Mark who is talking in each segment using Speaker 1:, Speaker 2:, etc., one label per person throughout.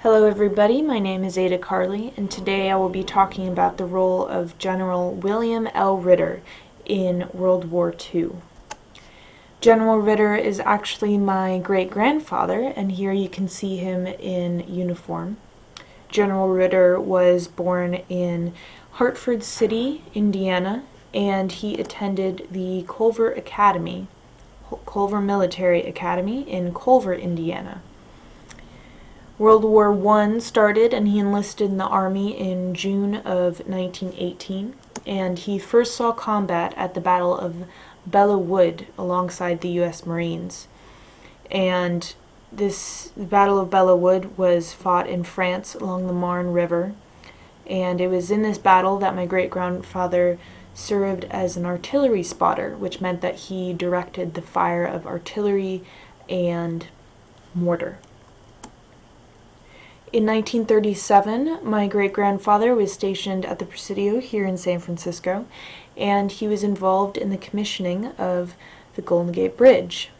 Speaker 1: Hello everybody, my name is Ada Carley, and today I will be talking about the role of General William L. Ritter in World War II. General Ritter is actually my great-grandfather, and here you can see him in uniform. General Ritter was born in Hartford City, Indiana, and he attended the Culver Military Academy in Culver, Indiana. World War I started and he enlisted in the Army in June of 1918, and he first saw combat at the Battle of Belleau Wood alongside the U.S. Marines. And the Battle of Belleau Wood was fought in France along the Marne River, and it was in this battle that my great-grandfather served as an artillery spotter, which meant that he directed the fire of artillery and mortar. In 1937, my great-grandfather was stationed at the Presidio here in San Francisco, and he was involved in the commissioning of the Golden Gate Bridge.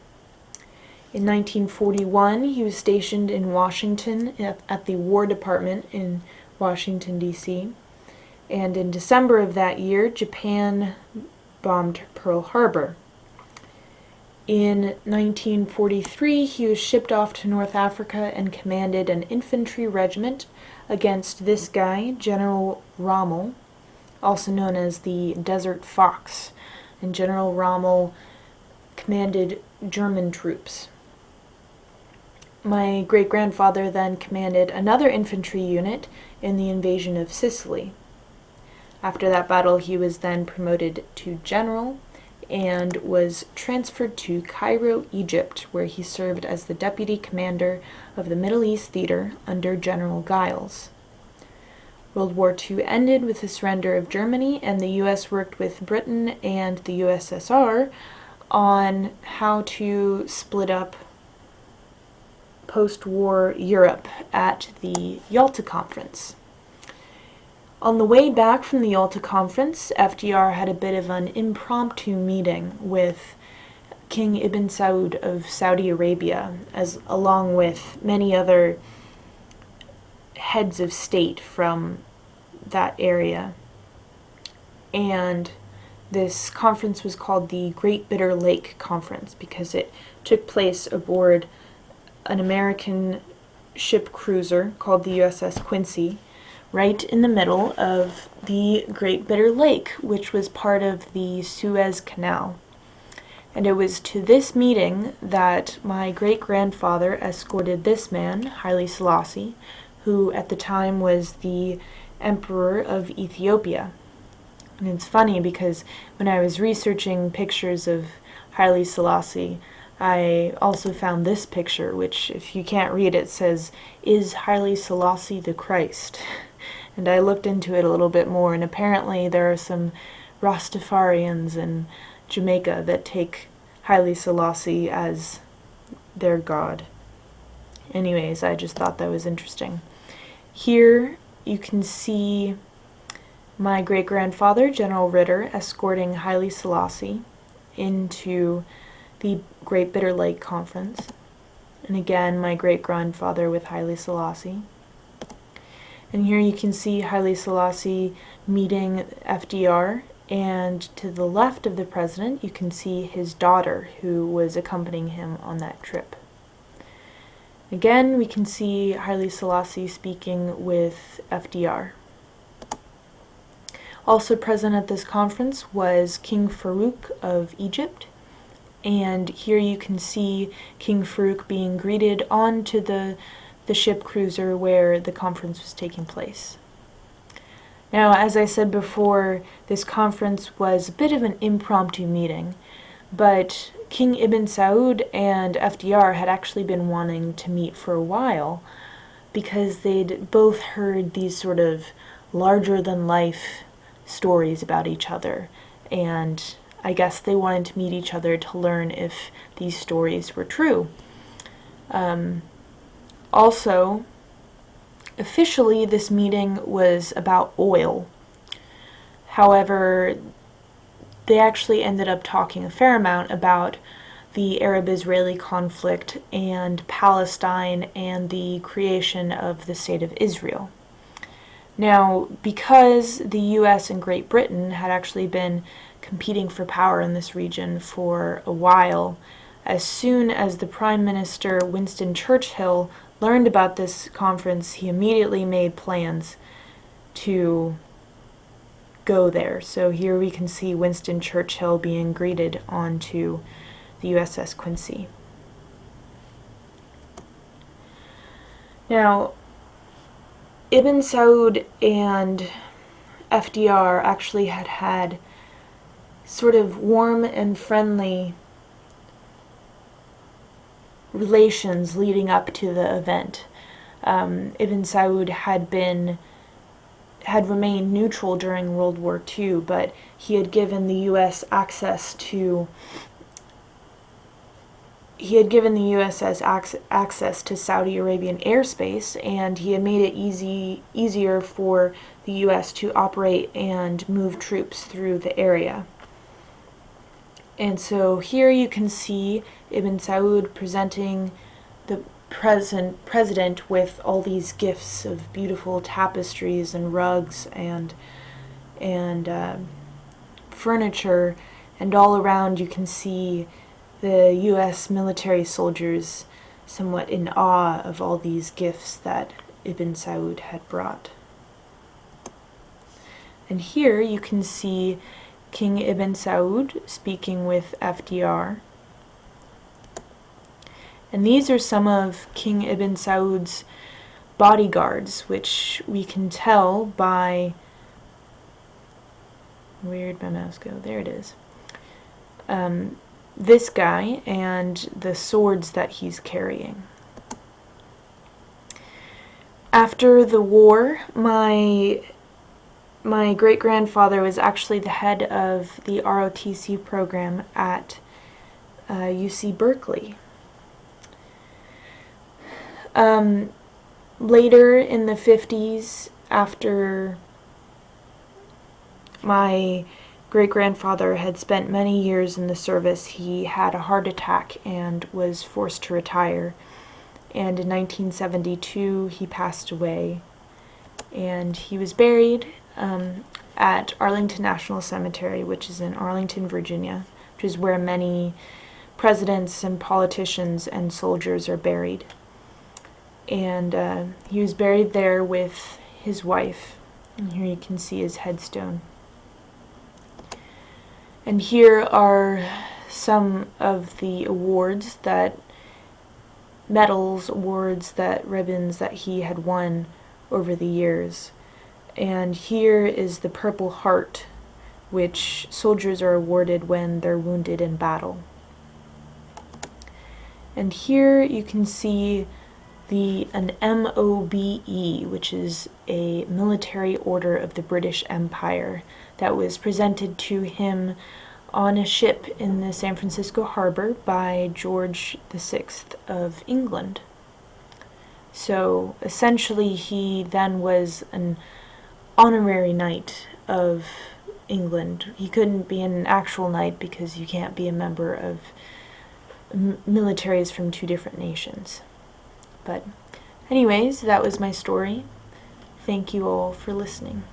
Speaker 1: In 1941, he was stationed in Washington at the War Department in Washington, D.C., and in December of that year, Japan bombed Pearl Harbor. In 1943, he was shipped off to North Africa and commanded an infantry regiment against this guy, General Rommel, also known as the Desert Fox. And General Rommel commanded German troops. My great-grandfather then commanded another infantry unit in the invasion of Sicily. After that battle, he was then promoted to general and was transferred to Cairo, Egypt, where he served as the deputy commander of the Middle East Theater under General Giles. World War II ended with the surrender of Germany, and the U.S. worked with Britain and the USSR on how to split up post-war Europe at the Yalta Conference. On the way back from the Yalta Conference, FDR had a bit of an impromptu meeting with King Ibn Saud of Saudi Arabia, along with many other heads of state from that area. And this conference was called the Great Bitter Lake Conference because it took place aboard an American ship cruiser called the USS Quincy, right in the middle of the Great Bitter Lake, which was part of the Suez Canal. And it was to this meeting that my great-grandfather escorted this man, Haile Selassie, who at the time was the Emperor of Ethiopia. And it's funny because when I was researching pictures of Haile Selassie, I also found this picture, which, if you can't read it, says, "Is Haile Selassie the Christ?" And I looked into it a little bit more, and apparently there are some Rastafarians in Jamaica that take Haile Selassie as their god. Anyways, I just thought that was interesting. Here you can see my great-grandfather, General Ritter, escorting Haile Selassie into the Great Bitter Lake Conference. And again, my great-grandfather with Haile Selassie. And here you can see Haile Selassie meeting FDR, and to the left of the president you can see his daughter, who was accompanying him on that trip. Again, we can see Haile Selassie speaking with FDR. Also present at this conference was King Farouk of Egypt, and here you can see King Farouk being greeted onto the ship cruiser where the conference was taking place. Now, as I said before, this conference was a bit of an impromptu meeting, but King Ibn Saud and FDR had actually been wanting to meet for a while because they'd both heard these sort of larger-than-life stories about each other, and I guess they wanted to meet each other to learn if these stories were true. Also, officially this meeting was about oil. However, they actually ended up talking a fair amount about the Arab-Israeli conflict and Palestine and the creation of the State of Israel. Now, because the US and Great Britain had actually been competing for power in this region for a while, as soon as the Prime Minister Winston Churchill learned about this conference, he immediately made plans to go there. So here we can see Winston Churchill being greeted onto the USS Quincy. Now, Ibn Saud and FDR actually had sort of warm and friendly relations leading up to the event. Ibn Saud had remained neutral during World War II, but he had given the U.S. access to Saudi Arabian airspace, and he had made it easier for the U.S. to operate and move troops through the area. And so here you can see Ibn Saud presenting the president with all these gifts of beautiful tapestries and rugs and furniture, and all around you can see the U.S. military soldiers somewhat in awe of all these gifts that Ibn Saud had brought. And here you can see King Ibn Saud speaking with FDR. And these are some of King Ibn Saud's bodyguards, which we can tell by... Where'd my mouse go? There it is. This guy and the swords that he's carrying. After the war, my great-grandfather was actually the head of the ROTC program at UC Berkeley. Later in the 50s, after my great-grandfather had spent many years in the service, he had a heart attack and was forced to retire. And in 1972, he passed away. And he was buried at Arlington National Cemetery, which is in Arlington, Virginia, which is where many presidents and politicians and soldiers are buried. And he was buried there with his wife. And here you can see his headstone. And here are some of the awards medals, ribbons that he had won over the years. And here is the Purple Heart, which soldiers are awarded when they're wounded in battle. And here you can see an MOBE, which is a military order of the British Empire that was presented to him on a ship in the San Francisco harbor by George VI of England. So essentially he then was an honorary knight of England. He couldn't be an actual knight because you can't be a member of militaries from two different nations. But anyways, that was my story. Thank you all for listening.